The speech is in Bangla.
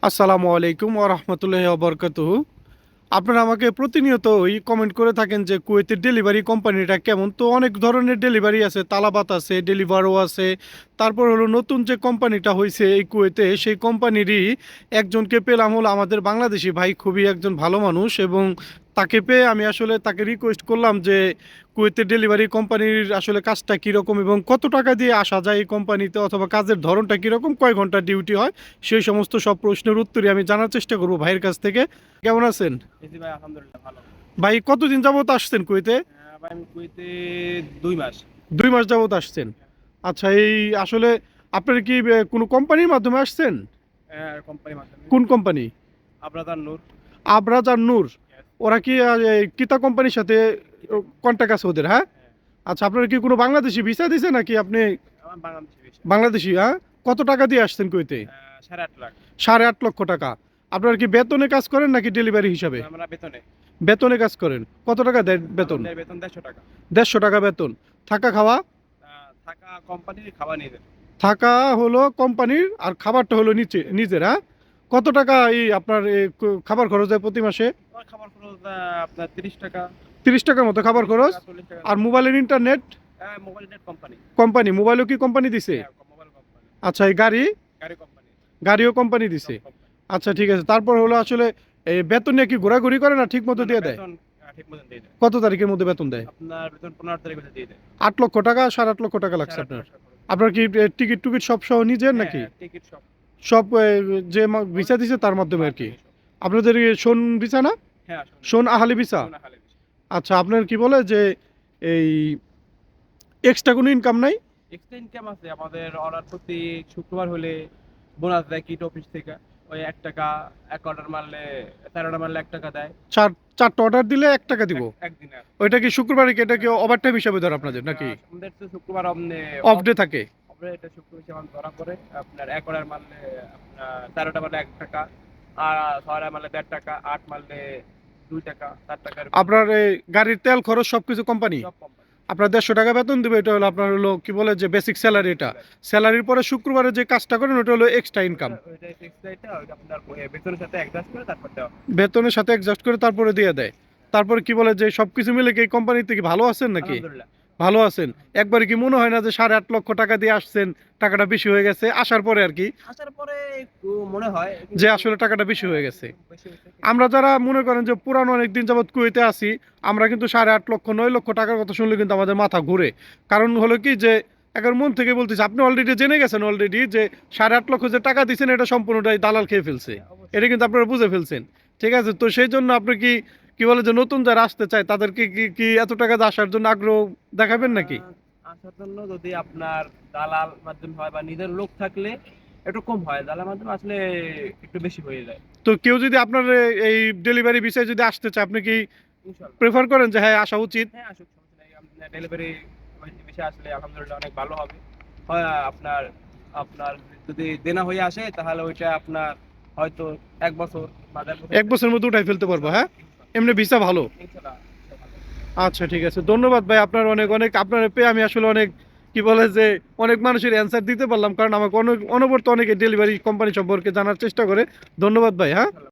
আসসালামু আলাইকুম ওয়া রাহমাতুল্লাহি ওয়া বারাকাতুহু। আপনারা আমাকে প্রতিনিয়তই কমেন্ট করে থাকেন যে কুয়েতের ডেলিভারি কোম্পানিটা কেমন। তো অনেক ধরনের ডেলিভারি আছে, তালাবাত আছে, ডেলিভারও আছে। তারপর হলো নতুন যে কোম্পানিটা হয়েছে এই কুয়েতে, সেই কোম্পানিরই একজনকে পেলাম, হলো আমাদের বাংলাদেশি ভাই, খুবই একজন ভালো মানুষ। এবং তাকে পেয়ে আমি আসলে তাকে রিকোয়েস্ট করলাম যে কুয়েতের ডেলিভারি কোম্পানির আসলে কাজটা কীরকম এবং কত টাকা দিয়ে আসা যায় এই কোম্পানিতে, অথবা কাজের ধরনটা কীরকম, কয় ঘন্টা ডিউটি হয়, সেই সমস্ত সব প্রশ্নের উত্তরই আমি জানার চেষ্টা করব ভাইয়ের কাছ থেকে। কেমন আছেন জি ভাই, আলহামদুলিল্লাহ ভালো। ভাই? কতদিন যাবত আসছেন কুয়েতে? ভাই আমি কুয়েতে ২ মাস। 2 মাস যাবত আসছেন। আচ্ছা, এই আসলে আপনার কি কোনো কোম্পানির মাধ্যমে আসছেন? হ্যাঁ, কোম্পানির মাধ্যমে। কোন কোম্পানি? আবরাতার নূর। আবরাজ আর নূর? Yes, ওরা কি এই কিতা কোম্পানির সাথে কিতা কন্ট্যাক্ট আছে ওদের? হ্যাঁ। হ্যাঁ, আচ্ছা, আপনার কি কোনো বাংলাদেশি ভিসা দিছে নাকি আপনি আমার বাংলাদেশি ভিসা। বাংলাদেশি? হ্যাঁ। কত টাকা দিয়ে আসছেন কুয়েতে? ৮.৫ লাখ। 8.5 লক্ষ টাকা। আপনার কি বেতনে কাজ করেন নাকি ডেলিভারি হিসাবে? আমরা বেতনে। বেতনে কাজ করেন। কত টাকা দেয় বেতন? আমাদের বেতন ১৫০ টাকা। 150 টাকা বেতন। থাকা খাওয়া? থাকা কোম্পানির, খাওয়া নিজের। থাকা হলো কোম্পানির আর খাবারটা হলো নিজের। হ্যাঁ। কত টাকা এই আপনার খাবার খরচ হয় প্রতি মাসে? আমার খাবার খরচ আপনার ৩০ টাকা। 30 টাকার মতো খাবার ৩০ খরচ। টাকা, ৪০ টাকা। আর মোবাইলের internet? Mobile net company. Company মোবাইলও কি কোম্পানি দিছে? হ্যাঁ, মোবাইল কোম্পানি। আচ্ছা, এই গাড়ি? গাড়ি কোম্পানি। গাড়িও কোম্পানি সব দিছে। কোম্পানি। আচ্ছা, ঠিক আছে। তারপর হলো আসলে এই বেতন নিয়ে কি ঘোরাঘুরি করে না ঠিক মতো না, না, দিয়ে দেয়? বেতন ঠিক মতন দিয়ে দেয়। কত তারিখের মধ্যে বেতন দেয়? আপনার বেতন ১৫ তারিখ হতে দিয়ে দেয়। 8 লক্ষ টাকা, 8.5 লক্ষ টাকা লাগছে ৮.৫ আপনার? লাখ টাকা খরচ। আপনার কি টিকিট টুকিট সব সহ নিজের হ্যাঁ, নাকি? হ্যাঁ, টিকিট সব। সব যে ভিসা দিছে তার মাধ্যমে আর কি? মাধ্যমে সব। আপনাদের শোন ভিসা না? হ্যাঁ, শোন আহালি ভিসা? শোনা খালি বিষয়। আচ্ছা, আপনার কি বলে যে এই এক্সট্রা কোনো ইনকাম নাই? এক্সট্রা ইনকাম আছে আমাদের। অর্ডার প্রতি শুক্রবার হলে বোনাস দেয় কিট অফিস থেকে। ওই ৳১, এক অর্ডার মারলে ১৩ অর্ডার মারলে ৳১ দেয়। 4টা অর্ডার দিলে 1 টাকা দিব? একদিনে। ওইটা কি শুক্রবারে কি, এটা কি ওভারটাইম হিসাবে ধরে আপনাদের নাকি? আমাদের তো শুক্রবার অফ ডে থাকে? এটা শুক্রবার যেমন ধরা পড়ে আপনার ১ অর্ডার মারলে আপনার ১৩টা মারলে ৳১, আর ৬ অর্ডার মারলে ৳১.৫, ৮ মারলে ৳২, ৳৪ এরকম। আপনার এই গাড়ির তেল খরচ সবকিছু কোম্পানি? সব কোম্পানি। আপনার 150 টাকা বেতন দিবে, এটা হলো আপনার হলো কি বলে যে বেসিক স্যালারি। এটা স্যালারির পরে শুক্রবারে যে কাজটা করেন ওটা হলো এক্সট্রা ইনকাম। ওইটা এক্সট্রা, এটা ওইটা আপনার বেতনের সাথে অ্যাডজাস্ট করে তারপর দেওয়া। বেতনের সাথে অ্যাডজাস্ট করে তারপরে দিয়ে দেয়। তারপরে কি বলে যে সবকিছু মিলে কি এই কোম্পানিতে কি ভালো আছেন নাকি? আলহামদুলিল্লাহ। ভালো আছেন? একবার কি মনে হয় না যে 8.5 লক্ষ টাকা দিয়ে আসছেন, টাকাটা বেশি হয়ে গেছে আসার পরে আর কি, আসার পরে একটু মনে হয় যে কিন্তু আসলে টাকাটা বেশি হয়ে গেছে? একটু বেশি হয়েছে। আমরা যারা মনে করেন যে পুরানো অনেক দিন যাবত কুয়েতে আছি, আমরা কিন্তু 8.5 লক্ষ 9 লক্ষ টাকার কথা শুনলে কিন্তু আমাদের মাথা ঘুরে। কারণ হলো কি যে এখন মন থেকে বলতেছি, আপনি অলরেডি জেনে গেছেন অলরেডি যে 8.5 লক্ষ যে টাকা দিচ্ছেন এটা সম্পূর্ণটাই দালাল খেয়ে ফেলছে। হ্যাঁ, এটা অবশ্যই। কিন্তু আপনারা বুঝে ফেলছেন। ঠিক আছে, তো সেই জন্য আপনি কি কি বলে যে নতুন যারা আসতে চায় তাদেরকে কি কি এত টাকা দিয়ে আসার জন্য আগ্রহ দেখাবেন নাকি? আসার জন্য যদি আপনার দালাল মাধ্যম হয় বা নিজের লোক থাকলে একটু কম হয়, দালাল মাধ্যমে আসলে একটু বেশি হয়ে যায়। তো কেউ যদি আপনার এই ডেলিভারি বিষয়ে যদি আসতে চায়, আপনি কি ইনশাল্লাহ। প্রেফার করেন যে হ্যাঁ আসা উচিত? হ্যাঁ, আসুক, সমস্যা নেই। আপনার ডেলিভারি বিষয়ে আসলে আলহামদুলিল্লাহ অনেক ভালো হবে। হয় আপনার আপনার যদি দেনা হয়ে আসে তাহলে ওইটা আপনার হয়তো ১ বছর বা ১.৫ বছর। 1 বছরের মধ্যে উঠাই ফেলতে পারবো? হ্যাঁ। ইনশাল্লাহ। এমনি ভিসা ভালো? ইনশাল্লাহ। ভালো। আচ্ছা, ঠিক আছে। ধন্যবাদ ভাই। আপনার অনেক অনেক আপনার পেয়ে আমি আসলে অনেক কি বলে যে অনেক মানুষের অ্যান্সার দিতে পারলাম, কারণ আমাকে অনেক অনবরত অনেকে ডেলিভারি কোম্পানি সম্পর্কে জানার চেষ্টা করে। ধন্যবাদ ভাই। হ্যাঁ।